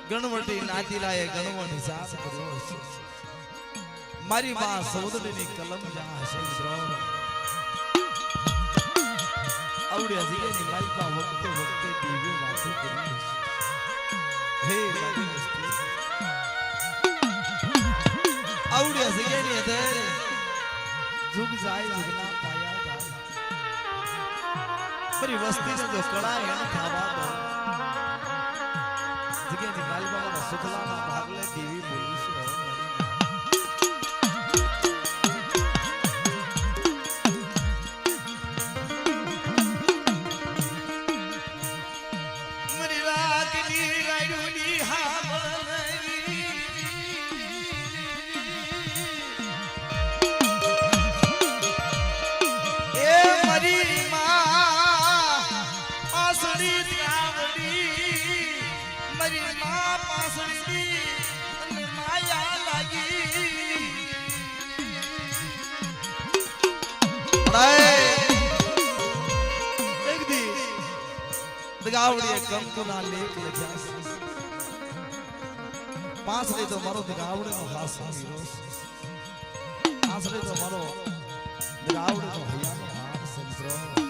ગણવટી નાતીલાએ ગણવટ હિસાબ કર્યો છે મારી માં સૌદડીની કલમ જ્યાં હશે મિત્રો આવડ્યા જગ્યાની મારી પા વખતે વખતે દિવ્ય વાતો કરી હે મારી વસ્તી આવડ્યા જગ્યાની અંદર જુગ જાય જુગના પાયા જાય મારી વસ્તીને જો કળા એને ખાવા દો જગ્યાની મારી બાબા સુખલાના ભાગલે દેવી બોલું છું કંકુના લેખ લખ્યા પાંસળી તો મારો દિગાવડીનો હાસ હીરો પાંસળી તો મારો દિગાવડીનો હૈયાનો હાર સંત્રો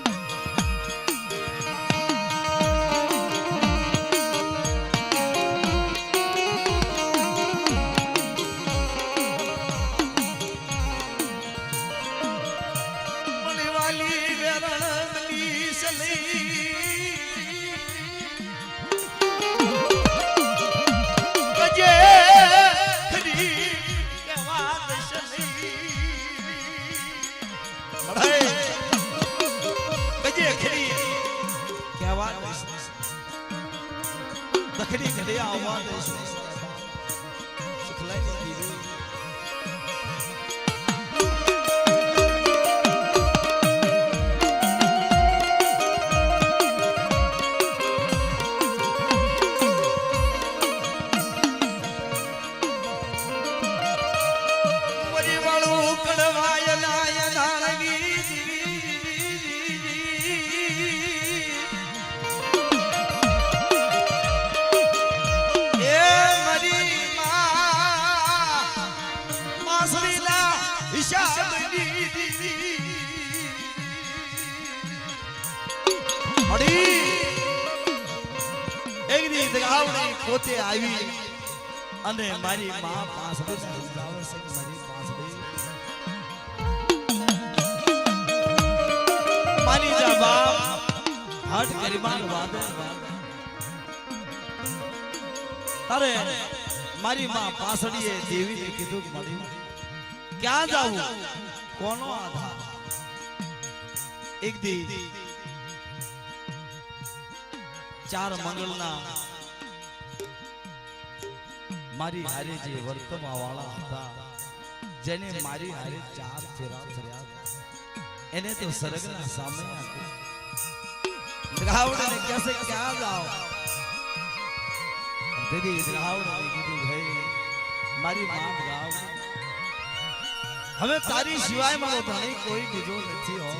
दखनी घड़े आवाज सुखलाई दी પોતે આવી અને મારી માં પાંસળી સમજાવે છે કે મારી પાંસળી મારી જા બાપ હટ ગરીબાન વાદે તારે મારી માં પાંસળીએ દેવીને કીધું કે મારી ક્યાં જાવું કોનો આધાર એક દી ચાર મંગળના મારી હારે જે વર્તવા વાળા હતા જેને મારી હારે ચાર ફેરા ફર્યા એને તો સરગના સામે દ્રાવડને કહેશે ક્યાં જાઓ દીદી દ્રાવડને કીધું ભાઈ મારી માં દ્રાવડ હવે તારી સિવાય મારો ધણી કોઈ બીજો નથી હો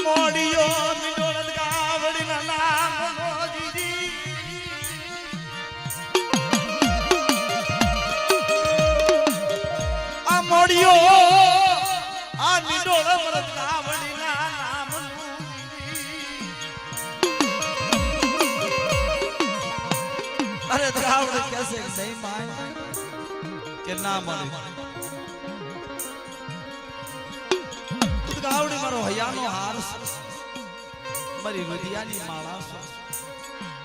મોડિયો મિડોળ ગાવડીના નામ મોડિયો આ નિડોળ મરદ ગાવડીના નામનું અરે દ્રાવડ કહેશે નહીં માન કે ના મળે ગાવડી મારો હૈયાનો હાર મારી રુદિયાની માળા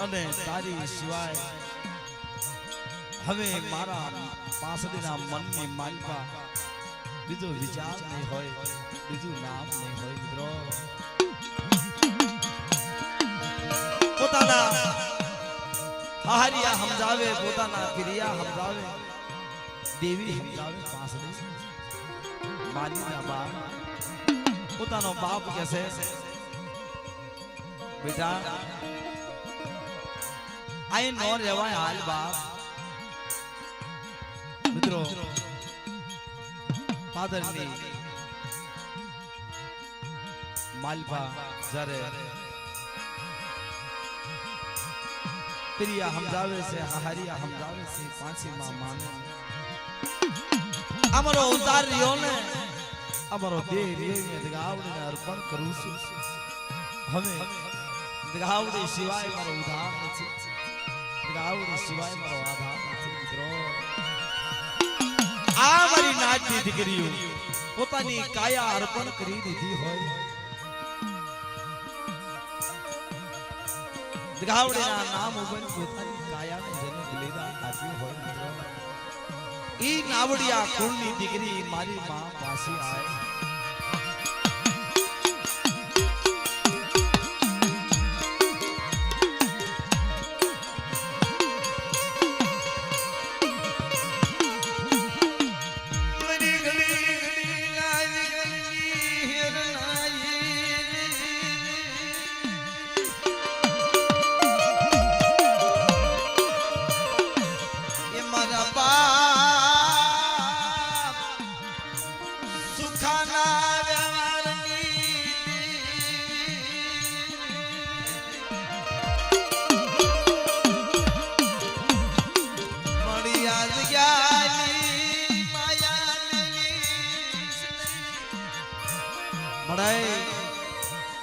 અને તારી સિવાય હવે મારા પાંસળીના મનની માલપા બીજો વિચાર નહીં હોય બીજું નામ નહીં હોય મિત્રો પોતાના હારિયા સમજાવે પોતાના પ્રિયા સમજાવે દેવી સમજાવે પાંસળી મારીના બાપ પોતાનો બાપ કહેશે બેટા આઈ નો રહેવાય હાલ બાપ મિત્રો ફાધરની માલપા જ્યારે प्रिया समझावे से हरिया समझावे से पांची मां माने अमरो उतार रियो ने अमरो दे रियो में दगावड़ी ने अर्पण करूं છું હવે દગાવડી સિવાય મારો ઉધાર નથી દગાવડી સિવાય મારો આધાર નથી મિત્રો આ મારી નાચની દીકરીઓ પોતાની કાયા અર્પણ કરી દીધી હોય દગાવડીના નામ ઉપર પોતાની કાયાને જેને બલિદાન આપ્યું હોય મિત્રો ઈ નાવડિયા કુળની દીકરી મારી માં પાસે આય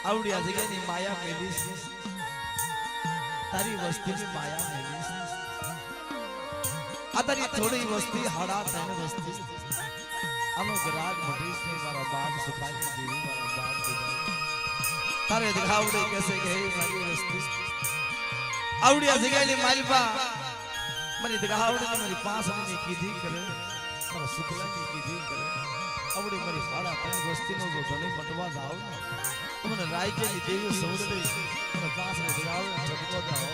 આવડિયા જગ્યાની માયા મેલીશ તારી વસ્તીની માયા મેલીશ આ તારી થોડી વસ્તી હાડા તને વસ્તી આનો ગ્રાગ મટીશ ને મારા બાપ સુખાઈ દેવી મારા બાપ દીધા તારે દિખાવડે કેસે કે હે મારી વસ્તી આવડિયા જગ્યાની માલપા મારી દિખાવડે મારી પાંચ ની કીધી કરે મારા સુખલાની કીધી કરે આવડી મારી હાડા તને વસ્તીનો જો ધણી મટવા જાવ ને મને રાજ્યની દેવી સૌદરી મને પાછળ દિગાવ ચકવો જાઓ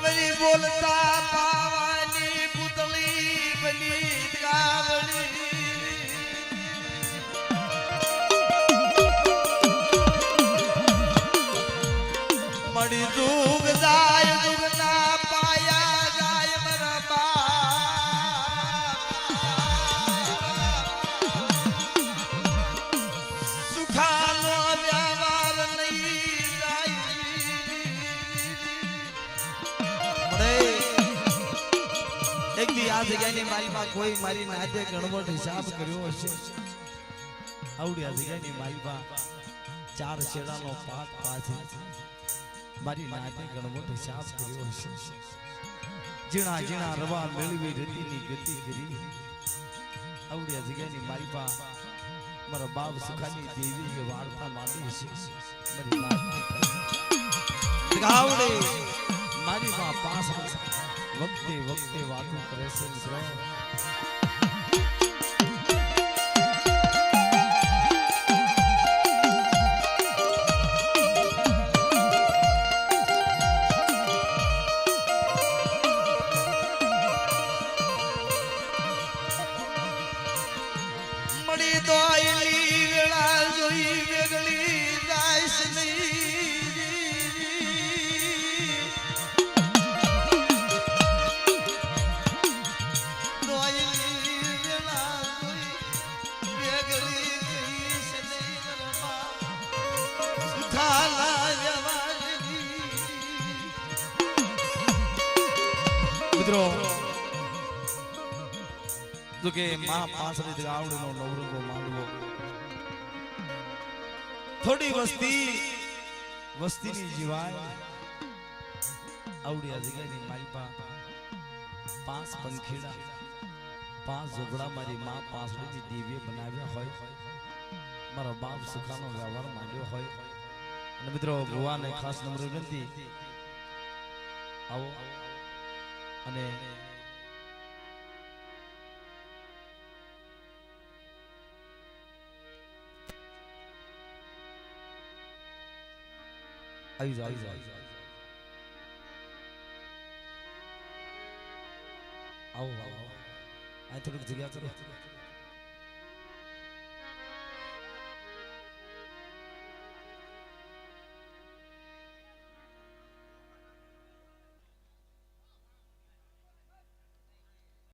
મારી બોલતા પાવાની પુતળી બની દિગાવડી મડી દુગ જાય દુગ ના પાયા જાય મરા સુખાનો વ્યવહાર નહીં જાય મડે એક દી આ જગ્યાની મારી માં કોઈ મારી નાતે ગણવટ હિસાબ કર્યો હશે આવડી આ જગ્યાની મારી માં ચાર છેડાનો પાટ પાછી મારી નાતે ગણવટ હિસાબ કર્યો હશે જીણા જીણા રવા મેળવી રતીની ગતિ કરી આવડિયા જગ્યાની મારી પા મારા બાપ સુખાની દેવી કે વાર્તા માંડી છે મારી ગાવડે મારી માં પાસ વખતે વખતે વાતો કરે છે મિત્રો મિત્રો તો કે માં પાંસરી ગાવડીનો નવરંગો માંડવો થોડી વસ્તીની જીવાય આવડિયા જગ્યાની મારી પા પાંચ પંખીડા પાંચ ઝોપડા મારી માં પાંસરીની દિવ્ય બનાવ્યા હોય મારા બાપ સુખાનો વ્યવહાર માંડ્યો હોય અને મિત્રો ભુવાને ખાસ નમ્ર વિનંતી આવો અને આવી જાઓ આવો આ થોડીક જગ્યા કરો